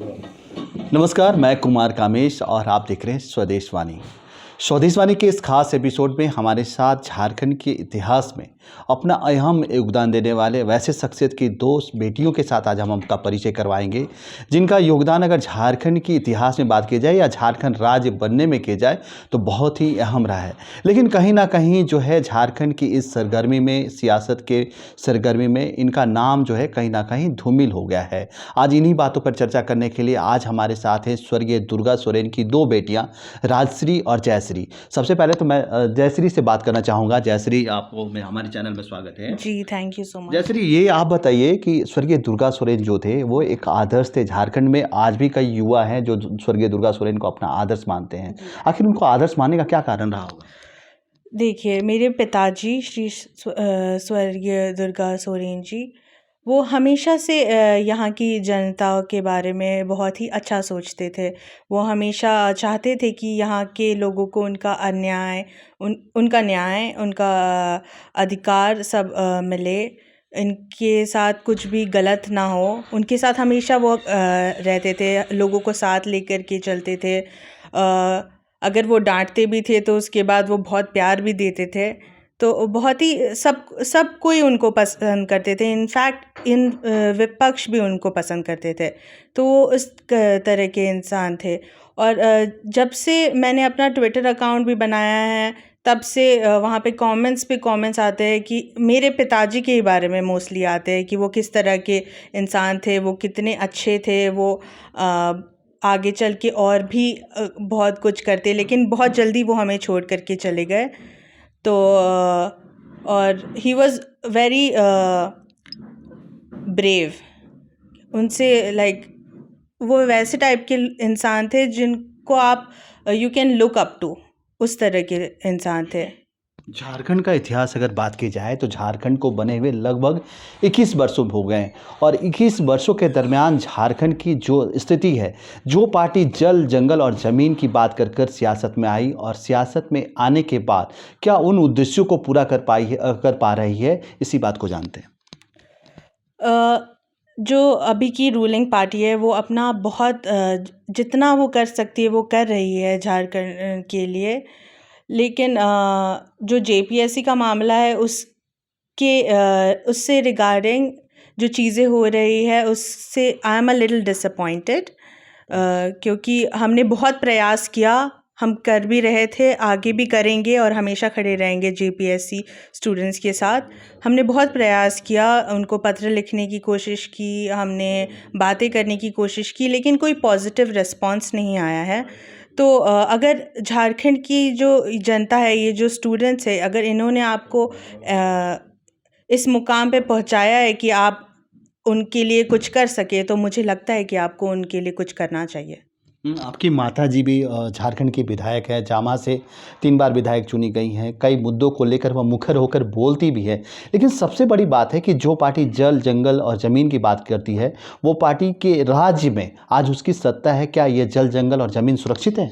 नमस्कार, मैं कुमार कामेश और आप देख रहे हैं स्वदेशवाणी। स्वदेशवाणी के इस खास एपिसोड में हमारे साथ झारखंड के इतिहास में अपना अहम योगदान देने वाले वैसे शख्सियत की दो बेटियों के साथ आज हम उनका परिचय करवाएंगे, जिनका योगदान अगर झारखंड के इतिहास में बात की जाए या झारखंड राज्य बनने में की जाए तो बहुत ही अहम रहा है। लेकिन कहीं ना कहीं जो है झारखंड की इस सरगर्मी में, सियासत के सरगर्मी में इनका नाम जो है कहीं ना कहीं धूमिल हो गया है। आज इन्हीं बातों पर चर्चा करने के लिए आज हमारे साथ हैं स्वर्गीय दुर्गा सोरेन की दो बेटियां राजश्री और जयश्री। सबसे पहले तो मैं जयश्री से बात करना चाहूँगा। जयश्री, आपको मैं हमारे चैनल में स्वागत है। जी, thank you so much. Jayashree, ये आप बताइए कि स्वर्गीय दुर्गा सोरेन जो थे वो एक आदर्श थे। झारखंड में आज भी कई युवा हैं जो स्वर्गीय दुर्गा सोरेन को अपना आदर्श मानते हैं। आखिर उनको आदर्श मानने का क्या कारण रहा होगा? देखिए, मेरे पिताजी स्वर्गीय दुर्गा सोरेन जी, वो हमेशा से यहाँ की जनता के बारे में बहुत ही अच्छा सोचते थे। वो हमेशा चाहते थे कि यहाँ के लोगों को उनका न्याय, उनका अधिकार सब मिले। इनके साथ कुछ भी गलत ना हो, उनके साथ हमेशा वो रहते थे, लोगों को साथ लेकर के चलते थे। अगर वो डांटते भी थे तो उसके बाद वो बहुत प्यार भी देते थे। तो बहुत ही सब कोई उनको पसंद करते थे। इनफैक्ट विपक्ष भी उनको पसंद करते थे। तो वो इस तरह के इंसान थे। और जब से मैंने अपना ट्विटर अकाउंट भी बनाया है, तब से वहाँ पे कमेंट्स आते हैं कि मेरे पिताजी के बारे में मोस्टली आते हैं कि वो किस तरह के इंसान थे, वो कितने अच्छे थे, वो आगे चल के और भी बहुत कुछ करते, लेकिन बहुत जल्दी वो हमें छोड़ करके चले गए। तो और ही वॉज वेरी ब्रेव। उनसे वो वैसे टाइप के इंसान थे जिनको आप you can look up to, उस तरह के इंसान थे। झारखंड का इतिहास अगर बात की जाए तो झारखंड को बने हुए लगभग 21 वर्षों हो गए हैं और 21 वर्षों के दरमियान झारखंड की जो स्थिति है, जो पार्टी जल, जंगल और ज़मीन की बात कर सियासत में आई और सियासत में आने के बाद क्या उन उद्देश्यों को पूरा कर पा रही है, इसी बात को जानते हैं। जो अभी की रूलिंग पार्टी है वो अपना बहुत जितना वो कर सकती है वो कर रही है झारखंड के लिए। लेकिन जो जेपीएससी का मामला है उससे रिगार्डिंग जो चीज़ें हो रही है उससे I am a little disappointed, क्योंकि हमने बहुत प्रयास किया, हम कर भी रहे थे, आगे भी करेंगे और हमेशा खड़े रहेंगे जेपीएससी स्टूडेंट्स के साथ। हमने बहुत प्रयास किया, उनको पत्र लिखने की कोशिश की, हमने बातें करने की कोशिश की, लेकिन कोई पॉजिटिव रिस्पांस नहीं आया है। तो अगर झारखंड की जो जनता है, ये जो स्टूडेंट्स है, अगर इन्होंने आपको इस मुकाम पे पहुंचाया है कि आप उनके लिए कुछ कर सके, तो मुझे लगता है कि आपको उनके लिए कुछ करना चाहिए। आपकी माता जी भी झारखंड की विधायक है, जामा से 3 बार विधायक चुनी गई हैं। कई मुद्दों को लेकर वह मुखर होकर बोलती भी है। लेकिन सबसे बड़ी बात है कि जो पार्टी जल, जंगल और ज़मीन की बात करती है, वो पार्टी के राज्य में आज उसकी सत्ता है। क्या ये जल, जंगल और ज़मीन सुरक्षित है?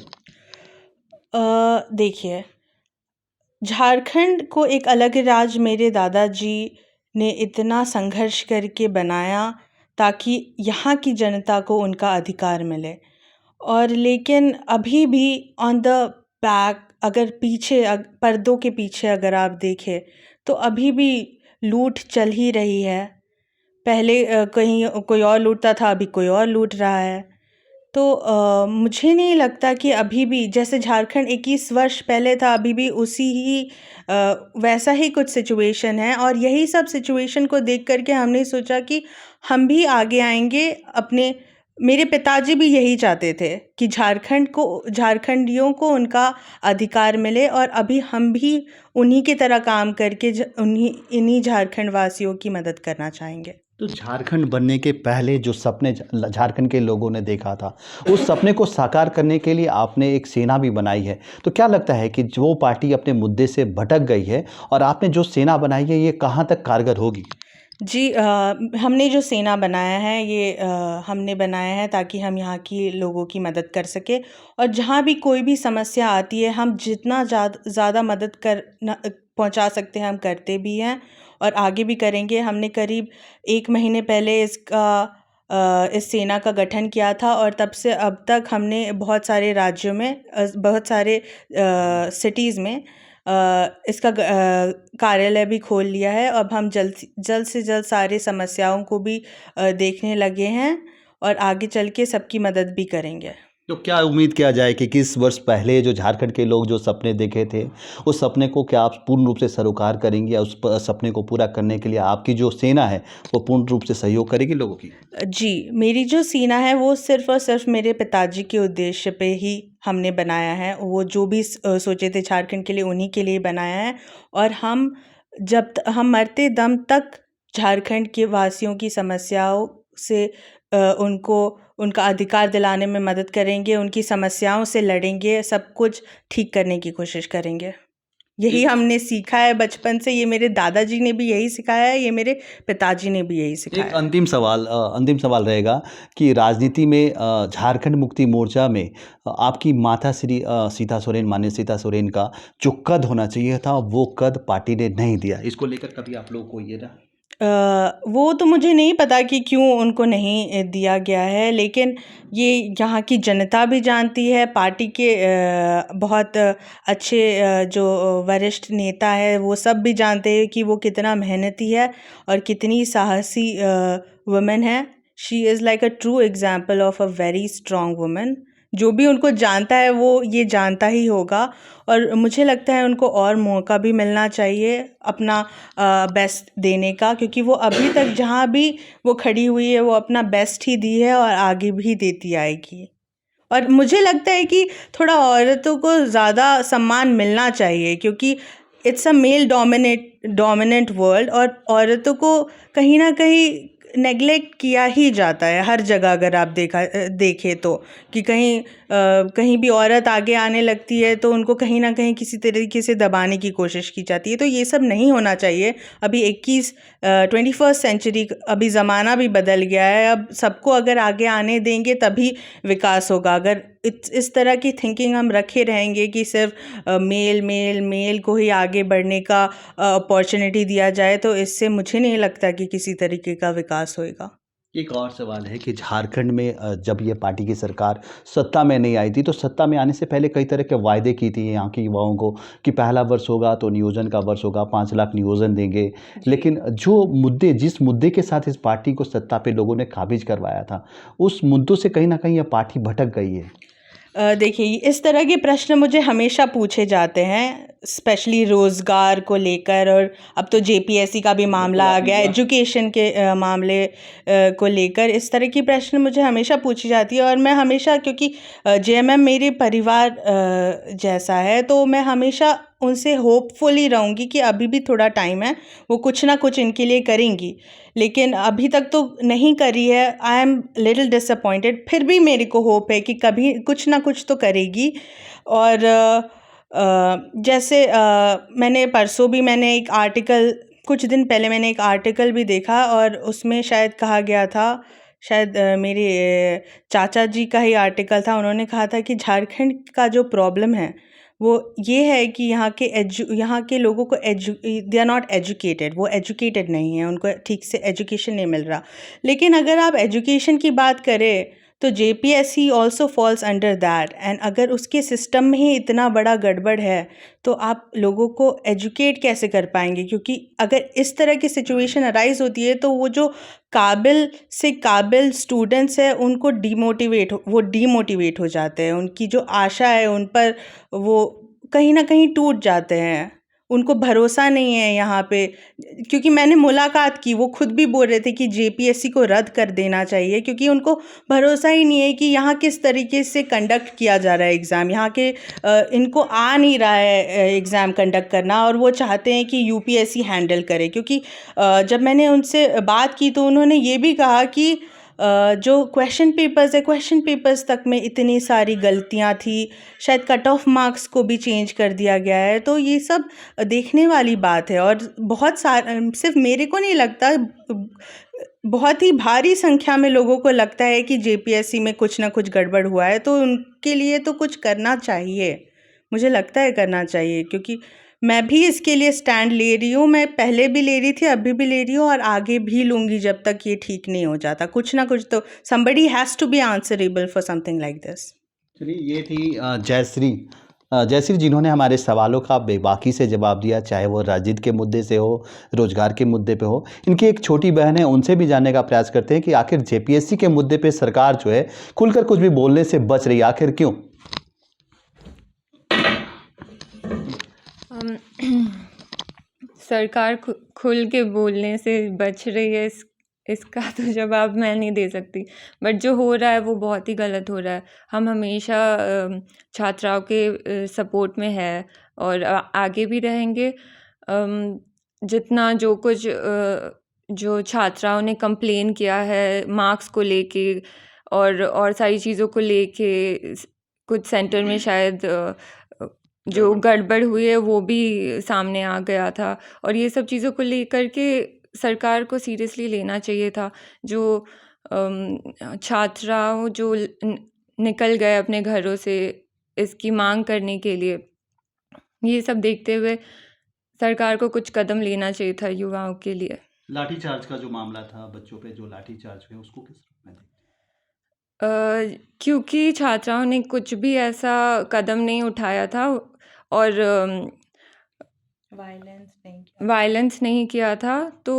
देखिए, झारखंड को एक अलग राज्य मेरे दादाजी ने इतना संघर्ष करके बनाया ताकि यहाँ की जनता को उनका अधिकार मिले। और लेकिन अभी भी ऑन द बैक, अगर पर्दों के पीछे अगर आप देखें तो अभी भी लूट चल ही रही है। पहले कहीं कोई और लूटता था, अभी कोई और लूट रहा है। तो मुझे नहीं लगता कि अभी भी जैसे झारखंड 21 वर्ष पहले था, अभी भी वैसा ही कुछ सिचुएशन है। और यही सब सिचुएशन को देख करके हमने सोचा कि हम भी आगे आएंगे। मेरे पिताजी भी यही चाहते थे कि झारखंडियों को उनका अधिकार मिले, और अभी हम भी उन्हीं की तरह काम करके इन्हीं झारखंड वासियों की मदद करना चाहेंगे। तो झारखंड बनने के पहले जो सपने झारखंड के लोगों ने देखा था, उस सपने को साकार करने के लिए आपने एक सेना भी बनाई है। तो क्या लगता है कि जो पार्टी अपने मुद्दे से भटक गई है और आपने जो सेना बनाई है, ये कहाँ तक कारगर होगी? जी, हमने जो सेना बनाया है ये हमने बनाया है ताकि हम यहाँ की लोगों की मदद कर सके। और जहाँ भी कोई भी समस्या आती है, हम जितना ज़्यादा मदद पहुँचा सकते हैं हम करते भी हैं और आगे भी करेंगे। हमने करीब 1 महीने पहले इसका इस सेना का गठन किया था और तब से अब तक हमने बहुत सारे राज्यों में बहुत सारे सिटीज़ में इसका कार्यालय भी खोल लिया है। अब हम जल्द से जल्द सारे समस्याओं को भी देखने लगे हैं और आगे चल के सबकी मदद भी करेंगे। तो क्या उम्मीद किया जाए कि किस वर्ष पहले जो झारखंड के लोग जो सपने देखे थे, उस सपने को क्या आप पूर्ण रूप से सरोकार करेंगी या उस सपने को पूरा करने के लिए आपकी जो सेना है वो पूर्ण रूप से सहयोग करेगी लोगों की? जी, मेरी जो सेना है वो सिर्फ़ और सिर्फ़ मेरे पिताजी के उद्देश्य पे ही हमने बनाया है। वो जो भी सोचे थे झारखंड के लिए उन्हीं के लिए बनाया है और हम हम मरते दम तक झारखंड के वासियों की समस्याओं से उनको उनका अधिकार दिलाने में मदद करेंगे, उनकी समस्याओं से लड़ेंगे, सब कुछ ठीक करने की कोशिश करेंगे। यही हमने सीखा है बचपन से, ये मेरे दादाजी ने भी यही सिखाया है, ये मेरे पिताजी ने भी यही एक सिखाया है। अंतिम सवाल रहेगा कि राजनीति में झारखंड मुक्ति मोर्चा में आपकी माता श्री सीता सोरेन, माननीय सीता सोरेन का जो कद होना चाहिए था वो कद पार्टी ने नहीं दिया। इसको लेकर कभी आप लोगों को ये रहा? वो तो मुझे नहीं पता कि क्यों उनको नहीं दिया गया है, लेकिन ये यहाँ की जनता भी जानती है। पार्टी के बहुत अच्छे जो वरिष्ठ नेता है वो सब भी जानते हैं कि वो कितना मेहनती है और कितनी साहसी वुमन है। She is like a true example of a very strong woman. जो भी उनको जानता है वो ये जानता ही होगा और मुझे लगता है उनको और मौका भी मिलना चाहिए अपना बेस्ट देने का, क्योंकि वो अभी तक जहाँ भी वो खड़ी हुई है वो अपना बेस्ट ही दी है और आगे भी देती आएगी। और मुझे लगता है कि थोड़ा औरतों को ज़्यादा सम्मान मिलना चाहिए, क्योंकि it's a male dominant world और औरतों को कहीं ना कहीं नेग्लेक्ट किया ही जाता है हर जगह। अगर आप देखें तो कि कहीं भी औरत आगे आने लगती है तो उनको कहीं ना कहीं किसी तरीके से दबाने की कोशिश की जाती है। तो ये सब नहीं होना चाहिए। अभी 21st सेंचुरी, अभी ज़माना भी बदल गया है। अब सबको अगर आगे आने देंगे तभी विकास होगा। अगर इस तरह की थिंकिंग हम रखे रहेंगे कि सिर्फ मेल को ही आगे बढ़ने का अपॉर्चुनिटी दिया जाए, तो इससे मुझे नहीं लगता कि किसी तरीके का विकास होएगा। एक और सवाल है कि झारखंड में जब ये पार्टी की सरकार सत्ता में नहीं आई थी तो सत्ता में आने से पहले कई तरह के वायदे की थी यहाँ के युवाओं को कि पहला वर्ष होगा तो नियोजन का वर्ष होगा, 5 लाख नियोजन देंगे। लेकिन जिस मुद्दे के साथ इस पार्टी को सत्ता पे लोगों ने काबिज करवाया था, उस मुद्दों से कहीं ना कहीं यह पार्टी भटक गई है। देखिए, इस तरह के प्रश्न मुझे हमेशा पूछे जाते हैं, स्पेशली रोज़गार को लेकर। और अब तो जेपीएससी का भी मामला आ गया, एजुकेशन के मामले को लेकर इस तरह की प्रश्न मुझे हमेशा पूछी जाती है। और मैं हमेशा, क्योंकि जेएमएम मेरे परिवार जैसा है, तो मैं हमेशा उनसे होपफुल ही रहूँगी कि अभी भी थोड़ा टाइम है, वो कुछ ना कुछ इनके लिए करेंगी। लेकिन अभी तक तो नहीं करी है। I am little disappointed. फिर भी मेरे को होप है कि कभी कुछ ना कुछ तो करेगी। और जैसे मैंने एक आर्टिकल, कुछ दिन पहले मैंने एक आर्टिकल भी देखा और उसमें शायद कहा गया था, शायद मेरे चाचा जी का ही आर्टिकल था। उन्होंने कहा था कि झारखंड का जो प्रॉब्लम है वो ये है कि यहाँ के लोगों को दे आर नॉट एजुकेटेड। वो एजुकेटेड नहीं है, उनको ठीक से एजुकेशन नहीं मिल रहा। लेकिन अगर आप एजुकेशन की बात करें तो JPSC also falls under that. And अगर उसके सिस्टम में ही इतना बड़ा गड़बड़ है तो आप लोगों को एजुकेट कैसे कर पाएंगे? क्योंकि अगर इस तरह की सिचुएशन अराइज होती है तो वो जो काबिल स्टूडेंट्स हैं उनको डीमोटिवेट हो जाते हैं। उनकी जो आशा है उन पर वो कहीं ना कहीं टूट जाते हैं। उनको भरोसा नहीं है यहाँ पे। क्योंकि मैंने मुलाकात की, वो खुद भी बोल रहे थे कि जेपीएससी को रद्द कर देना चाहिए, क्योंकि उनको भरोसा ही नहीं है कि यहाँ किस तरीके से कंडक्ट किया जा रहा है एग्ज़ाम। यहाँ के इनको आ नहीं रहा है एग्ज़ाम कंडक्ट करना, और वो चाहते हैं कि यूपीएससी हैंडल करे। क्योंकि जब मैंने उनसे बात की तो उन्होंने ये भी कहा कि जो क्वेश्चन पेपर्स तक में इतनी सारी गलतियां थी। शायद कट ऑफ मार्क्स को भी चेंज कर दिया गया है। तो ये सब देखने वाली बात है। और सिर्फ मेरे को नहीं लगता, बहुत ही भारी संख्या में लोगों को लगता है कि जेपीएससी में कुछ ना कुछ गड़बड़ हुआ है। तो उनके लिए तो कुछ करना चाहिए, मुझे लगता है करना चाहिए। क्योंकि मैं भी इसके लिए स्टैंड ले रही हूँ। मैं पहले भी ले रही थी, अभी भी ले रही हूँ और आगे भी लूँगी जब तक ये ठीक नहीं हो जाता। कुछ ना कुछ तो somebody has to be answerable for something like this। चलिए, ये थी जयश्री। जयश्री जिन्होंने हमारे सवालों का बेबाकी से जवाब दिया, चाहे वो राजनीति के मुद्दे से हो, रोजगार के मुद्दे पे हो। इनकी एक छोटी बहन है, उनसे भी जानने का प्रयास करते हैं कि आखिर जेपीएससी के मुद्दे पे सरकार जो है खुलकर कुछ भी बोलने से बच रही है, आखिर क्यों? सरकार खुल के बोलने से बच रही है, इसका तो जवाब मैं नहीं दे सकती। बट जो हो रहा है वो बहुत ही गलत हो रहा है। हम हमेशा छात्राओं के सपोर्ट में है और आगे भी रहेंगे। जितना जो कुछ जो छात्राओं ने कंप्लेन किया है मार्क्स को लेके और सारी चीज़ों को लेके, कुछ सेंटर में शायद जो गड़बड़ हुई है वो भी सामने आ गया था और ये सब चीज़ों को लेकर के सरकार को सीरियसली लेना चाहिए था। जो छात्राओं जो निकल गए अपने घरों से इसकी मांग करने के लिए, ये सब देखते हुए सरकार को कुछ कदम लेना चाहिए था युवाओं के लिए। लाठीचार्ज का जो मामला था, बच्चों पे जो लाठीचार्ज हुए, उसको किस रूप में देखते हैं? क्योंकि छात्राओं ने कुछ भी ऐसा कदम नहीं उठाया था और वायलेंस नहीं किया था, तो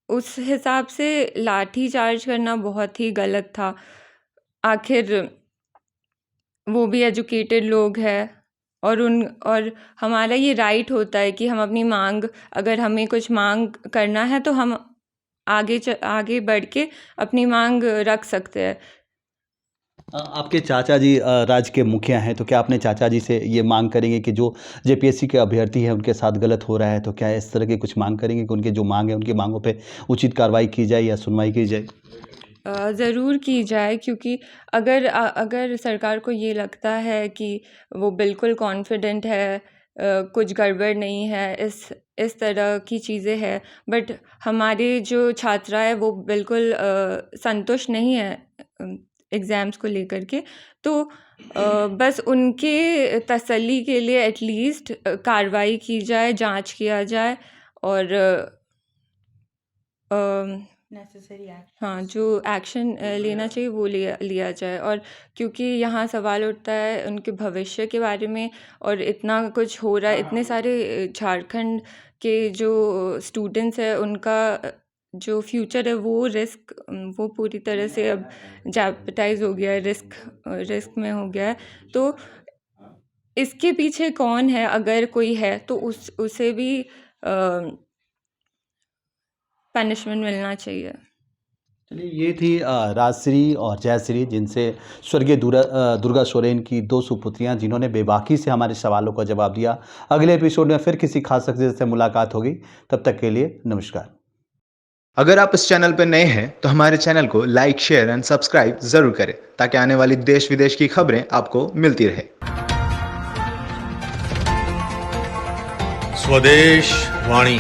उस हिसाब से लाठी चार्ज करना बहुत ही गलत था। आखिर वो भी एजुकेटेड लोग हैं और हमारा ये राइट होता है कि हम अपनी मांग, अगर हमें कुछ मांग करना है तो हम आगे बढ़ के अपनी मांग रख सकते हैं। आपके चाचा जी राज्य के मुखिया हैं, तो क्या अपने चाचा जी से ये मांग करेंगे कि जो जेपीएससी के अभ्यर्थी हैं उनके साथ गलत हो रहा है, तो क्या इस तरह की कुछ मांग करेंगे कि उनके जो मांग है उनकी मांगों पे उचित कार्रवाई की जाए या सुनवाई की जाए? ज़रूर की जाए, क्योंकि अगर सरकार को ये लगता है कि वो बिल्कुल कॉन्फिडेंट है, कुछ गड़बड़ नहीं है, इस तरह की चीज़ें हैं, बट हमारे जो छात्रा है वो बिल्कुल संतुष्ट नहीं है एग्ज़ाम्स को लेकर के, तो बस उनके तसल्ली के लिए एटलीस्ट कार्रवाई की जाए, जांच किया जाए और नेसेसरी एक्शन, हाँ, जो एक्शन लेना चाहिए वो लिया जाए। और क्योंकि यहाँ सवाल उठता है उनके भविष्य के बारे में और इतना कुछ हो रहा है, इतने सारे झारखंड के जो स्टूडेंट्स हैं उनका जो फ्यूचर है वो पूरी तरह से अब जेपटाइज हो गया है, रिस्क में हो गया है। तो इसके पीछे कौन है, अगर कोई है तो उसे भी पनिशमेंट मिलना चाहिए। चलिए, ये थी राजश्री और जयश्री, जिनसे स्वर्गीय दुर्गा सोरेन की दो सुपुत्रियां, जिन्होंने बेबाकी से हमारे सवालों का जवाब दिया। अगले एपिसोड में फिर किसी खास शख्सियत से मुलाकात होगी। तब तक के लिए नमस्कार। अगर आप इस चैनल पर नए हैं तो हमारे चैनल को लाइक, शेयर एंड सब्सक्राइब जरूर करें ताकि आने वाली देश विदेश की खबरें आपको मिलती रहे। स्वदेश वाणी।